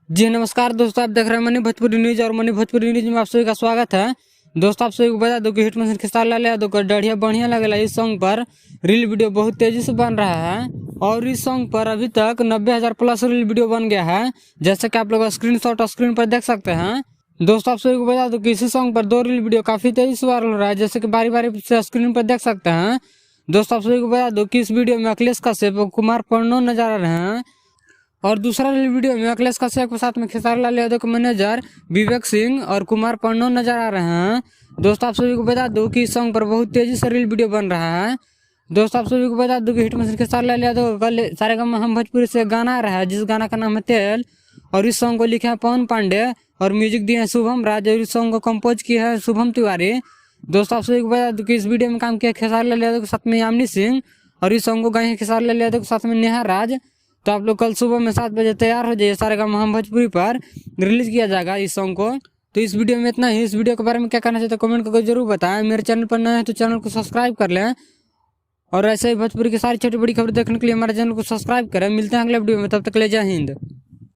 जी नमस्कार दोस्तों, आप देख रहे हैं मनी भोजपुरी न्यूज और मनी भोजपुरी न्यूज में आप सभी का स्वागत है। दोस्तों, आप सभी को बता दो कि हिट मशीन खेसारी लाल यादव को बढ़िया बढ़िया लगेगा। इस सॉन्ग पर रील वीडियो बहुत तेजी से बन रहा है और इस सॉन्ग पर अभी तक 90,000 प्लस रील वीडियो बन गया है, जैसे कि आप लोग स्क्रीनशॉट स्क्रीन पर देख सकते हैं। दोस्तों, आप सभी को बता दो कि इसी सॉन्ग पर 2 रील वीडियो काफी तेजी से वायरल हो रहा है, जैसे कि बारी बारी से स्क्रीन पर देख सकते हैं। दोस्तों, आप सभी को बता दो कि इस वीडियो में अखिलेश कश्यप और कुमार पर्नो नजर आ रहे हैं और दूसरा वीडियो में अखिलेश कश्यप के साथ में खेसारी लाल यादव के मैनेजर विवेक सिंह और कुमार पर्नो नजर आ रहे हैं। दोस्तों, आप सभी को बता दो कि इस सॉन्ग पर बहुत तेजी से रील वीडियो बन रहा है। दोस्तों, आप सभी को बता दो कि हिट मशीन खेसारी लाल यादव कल सारेगामा हम भोजपुरी से गाना आ रहा है, जिस गाना का नाम है तेल, और इस सॉन्ग को लिखे हैं पवन पांडे और म्यूजिक दिए हैं शुभम राज और इस सॉन्ग को कंपोज किया है शुभम तिवारी। दोस्तों, आप सभी को बता दो कि इस वीडियो में काम किया खेसारी लाल यादव के साथ में यामिनी सिंह और इस सॉन्ग को गाए हैं खेसारी लाल यादव के साथ में नेहा राज। तो आप लोग कल सुबह में 7 बजे तैयार हो जाइए, सारेगामा हम भोजपुरी पर रिलीज किया जाएगा इस सॉन्ग को। तो इस वीडियो में इतना ही। इस वीडियो के बारे में क्या कहना चाहते हैं कमेंट करके जरूर बताएं। मेरे चैनल पर नए हैं तो चैनल को सब्सक्राइब कर लें और ऐसे ही भोजपुरी की सारी छोटी बड़ी खबर देखने के लिए हमारे चैनल को सब्सक्राइब करें। मिलते हैं अगले वीडियो में, तब तक ले जय हिंद।